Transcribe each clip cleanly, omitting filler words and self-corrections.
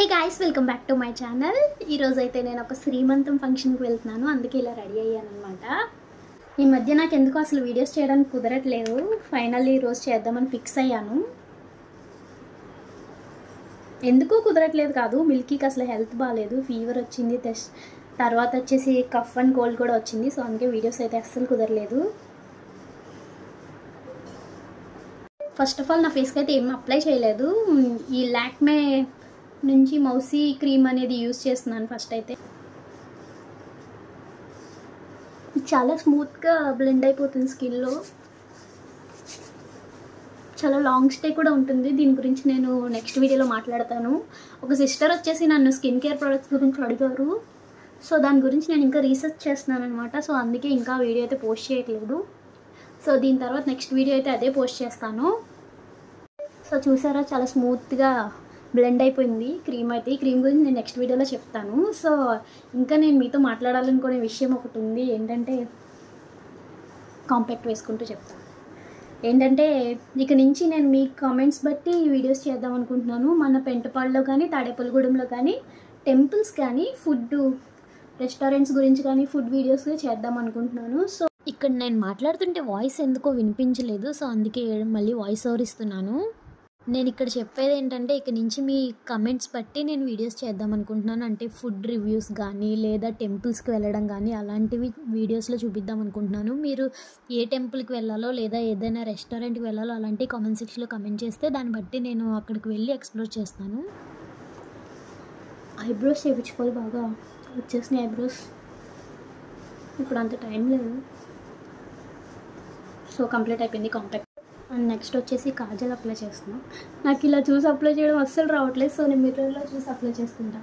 Hey guys, welcome back to my channel. ఈరోజు అయితే నేను ఒక శ్రీమంతం ఫంక్షన్కి వెళ్తున్నాను, అందుకే ఇలా రెడీ అయ్యాను అనమాట. ఈ మధ్య నాకు ఎందుకు అసలు వీడియోస్ చేయడానికి కుదరట్లేదు. ఫైనల్లీ ఈరోజు చేద్దామని ఫిక్స్ అయ్యాను. ఎందుకు కుదరట్లేదు కాదు, మిల్కీకి అసలు హెల్త్ బాగాలేదు, ఫీవర్ వచ్చింది, తర్వాత వచ్చేసి కఫ్ అండ్ కోల్డ్ కూడా వచ్చింది. సో అందుకే వీడియోస్ అయితే అస్సలు కుదరలేదు. ఫస్ట్ ఆఫ్ ఆల్ నా ఫేస్కి అయితే ఏం అప్లై చేయలేదు. ఈ లాక్మే నుంచి మౌసీ క్రీమ్ అనేది యూజ్ చేస్తున్నాను. ఫస్ట్ అయితే చాలా స్మూత్గా బ్లెండ్ అయిపోతుంది స్కిన్లో, చాలా లాంగ్ స్టే కూడా ఉంటుంది. దీని గురించి నేను నెక్స్ట్ వీడియోలో మాట్లాడతాను. ఒక సిస్టర్ వచ్చేసి నన్ను స్కిన్ కేర్ ప్రొడక్ట్స్ గురించి అడిగారు. సో దాని గురించి నేను ఇంకా రీసెర్చ్ చేస్తున్నాను అనమాట. సో అందుకే ఇంకా వీడియో అయితే పోస్ట్ చేయట్లేదు. సో దీని తర్వాత నెక్స్ట్ వీడియో అయితే అదే పోస్ట్ చేస్తాను. సో చూసారా, చాలా స్మూత్గా బ్లెండ్ అయిపోయింది క్రీమ్ అయితే. ఈ క్రీమ్ గురించి నేను నెక్స్ట్ వీడియోలో చెప్తాను. సో ఇంకా నేను మీతో మాట్లాడాలనుకునే విషయం ఒకటి ఉంది. ఏంటంటే కాంపాక్ట్ వేసుకుంటూ చెప్తాను. ఏంటంటే ఇక నుంచి నేను మీ కామెంట్స్ బట్టి వీడియోస్ చేద్దాం అనుకుంటున్నాను. మన పెంటపాడులో కానీ తాడేపల్లిగూడెంలో కానీ టెంపుల్స్ కానీ ఫుడ్ రెస్టారెంట్స్ గురించి కానీ ఫుడ్ వీడియోస్ చేద్దాం అనుకుంటున్నాను. సో ఇక్కడ నేను మాట్లాడుతుంటే వాయిస్ ఎందుకో వినిపించలేదు. సో అందుకే మళ్ళీ వాయిస్ ఓవర్ ఇస్తున్నాను. నేను ఇక్కడ చెప్పేది ఏంటంటే ఇక నుంచి మీ కమెంట్స్ బట్టి నేను వీడియోస్ చేద్దాం అనుకుంటున్నాను. అంటే ఫుడ్ రివ్యూస్ కానీ లేదా టెంపుల్స్కి వెళ్ళడం కానీ అలాంటివి వీడియోస్లో చూపిద్దాం అనుకుంటున్నాను. మీరు ఏ టెంపుల్కి వెళ్ళాలో లేదా ఏదైనా రెస్టారెంట్కి వెళ్ళాలో అలాంటి కామెంట్ సెక్షన్లో కమెంట్ చేస్తే దాన్ని బట్టి నేను అక్కడికి వెళ్ళి ఎక్స్ప్లోర్ చేస్తాను. ఐబ్రోస్ చేయించుకోవాలి, బాగా వచ్చేసినాయి ఐబ్రోస్. ఇప్పుడు అంత టైం లేదు. సో కంప్లీట్ అయిపోయింది కాంపాక్ట్. అండ్ నెక్స్ట్ వచ్చేసి కాజల్ అప్లై చేస్తున్నాను. నాకు ఇలా చూసి అప్లై చేయడం అస్సలు రావట్లేదు. సో నేను మిర్రర్లో చూసి అప్లై చేసుకుంటా.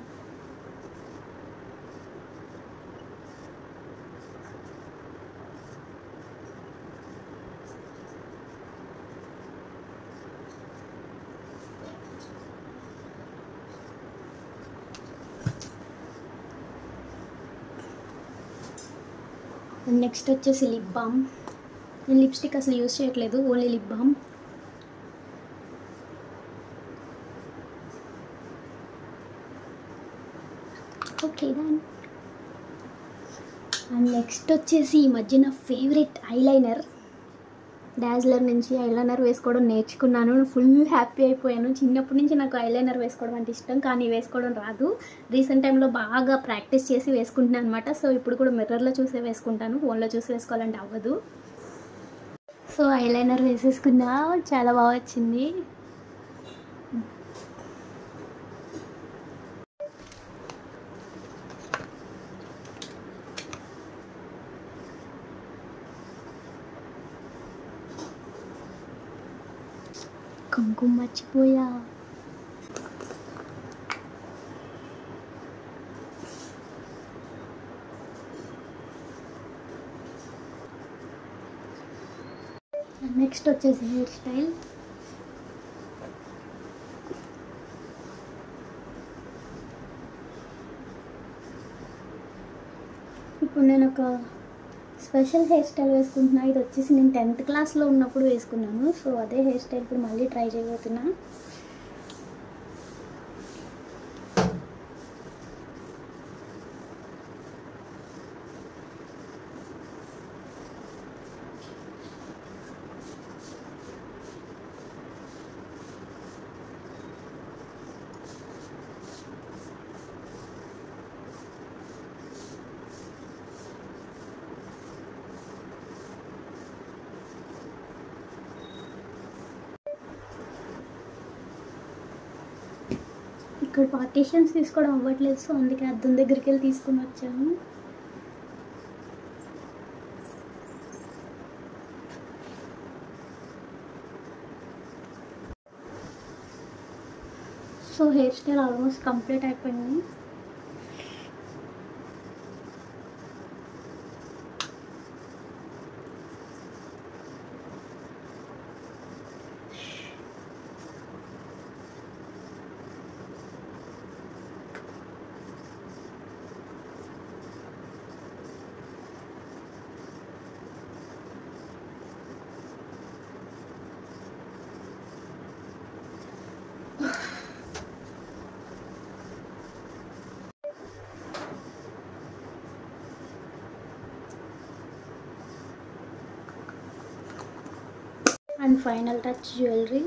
అండ్ నెక్స్ట్ వచ్చేసి లిప్ బామ్. నేను లిప్స్టిక్ అసలు యూజ్ చేయట్లేదు, only lip balm. Okay done. And next వచ్చేసి ఈ మధ్య నా ఫేవరెట్ ఐలైనర్. డాజ్లర్ నుంచి ఐలైనర్ వేసుకోవడం నేర్చుకున్నాను. ఫుల్ హ్యాపీ అయిపోయాను. చిన్నప్పటి నుంచి నాకు ఐలైనర్ వేసుకోవడం అంటే ఇష్టం, కానీ వేసుకోవడం రాదు. రీసెంట్ టైంలో బాగా ప్రాక్టీస్ చేసి వేసుకుంటున్నాను అనమాట. సో ఇప్పుడు కూడా మిర్రర్లో చూసే వేసుకుంటాను, ఫోన్లో చూసి వేసుకోవాలంటే అవ్వదు. సో ఐలైనర్ వేసేసుకున్నా, చాలా బాగా వచ్చింది. కుంకుమ మర్చిపోయా. నెక్స్ట్ వచ్చేసి హెయిర్ స్టైల్. ఇప్పుడు నేను ఒక స్పెషల్ హెయిర్ స్టైల్ వేసుకుంటున్నా. ఇది వచ్చేసి నేను 10th క్లాస్లో ఉన్నప్పుడు వేసుకున్నాను. సో అదే హెయిర్ స్టైల్ ఇప్పుడు మళ్ళీ ట్రై చేయబోతున్నా. ఇక్కడ పార్టీషన్స్ తీసుకోవడం అవ్వట్లేదు. సో అందుకే అద్దం దగ్గరికి వెళ్ళి తీసుకుని వచ్చాను. So hair style almost complete అయిపోయింది. And final touch jewellery.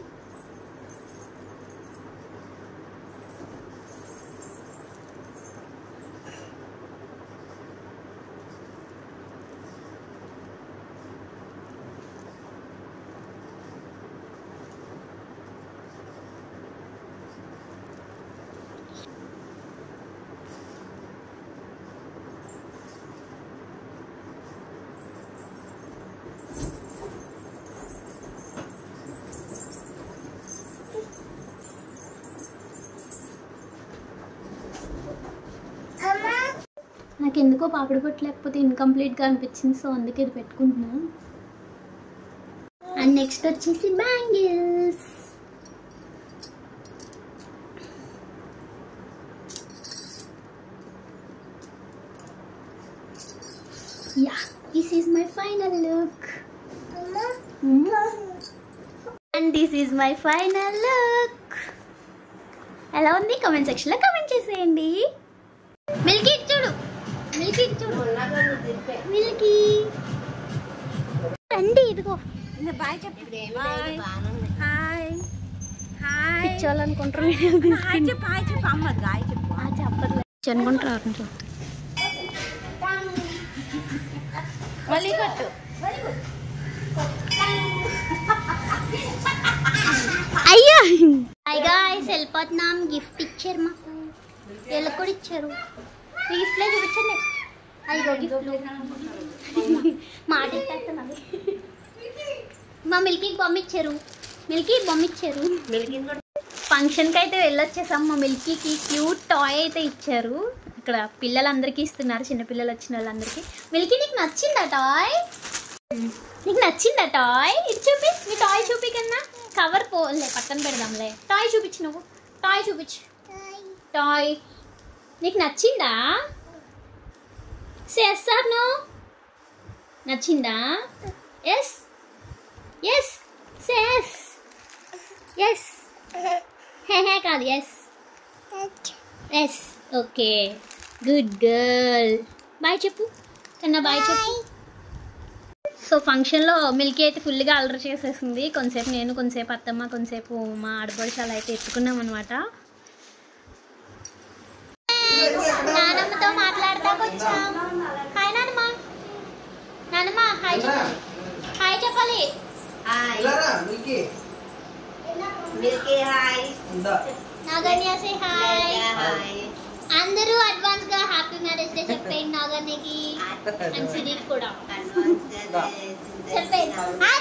నాకు ఎందుకో పాపిడి బొట్టు లేకపోతే ఇన్కంప్లీట్గా అనిపించింది, సో అందుకే ఇది పెట్టుకుంటున్నాను. అండ్ నెక్స్ట్ వచ్చేసి bangles. Yeah, this is my final look. And this is my final look. ఎలా ఉంది కామెంట్ సెక్షన్లో కామెంట్ చేసేయండి. మిల్కీ చూడు, మిల్కీ చూడు, మిల్కీ రండి, ఇదిగో బాయ్ చెప్పు. హాయ్ హాయ్ ఇచ్చాలనుకుంటారు, చెప్పట్లేదు అనుకుంటారు. అయ్యో హాయ్ గాయ్స్, వెళ్ళిపోతున్నాం. గిఫ్ట్ ఇచ్చారు మాకు, వీళ్ళకి కూడా ఇచ్చారు. గిఫ్ట్లే చూపించండి. అయ్యో గిఫ్ట్ మాట ఇచ్చేస్తున్నది. మా మిల్కీకి బొమ్మ ఇచ్చారు, మిల్కీ బొమ్మ ఇచ్చారు. ఫంక్షన్కి అయితే వెళ్ళొచ్చేసాం. మా మిల్కీకి క్యూట్ టాయ్ అయితే ఇచ్చారు. ఇక్కడ పిల్లలందరికీ ఇస్తున్నారు, చిన్నపిల్లలు వచ్చిన వాళ్ళందరికీ. మిల్కీ నీకు నచ్చిందా టాయ్? నీకు నచ్చిందా టాయ్? ఇది చూపి, మీ టాయ్ చూపి కన్నా. కవర్ పోలే, పక్కన పెడదాంలే. టాయ్ చూపించు, నువ్వు టాయ్ చూపించు. టాయ్ నీకు నచ్చిందా? Yes or no? నచ్చిందా? Yes yes yes yes hey కాదు, yes yes. Okay, good girl. Boy చెప్పు కన్నా, బాయ్ చెప్పు. సో ఫంక్షన్లో మిల్కీ అయితే ఫుల్గా అల్లరి చేసేసింది. కొంతసేపు నేను, కొంతసేపు అత్తమ్మ, కొంతసేపు మా ఆడపడుచాలు అయితే ఎత్తుకున్నాం అనమాట. నానమ్మతో మాట్లాడతాకు వచ్చాం. హాయ్ నానమ్మ. నానమ్మ హాయ్ చెప్పాలి, హాయ్ చెప్పాలి. నాగన్య సే హాయ్. అందరూ అడ్వాన్స్ గా హ్యాపీ మ్యారేజ్ డే చెప్పండి నాగన్యకి, అండ్ సిరికి కూడా చెప్పండి.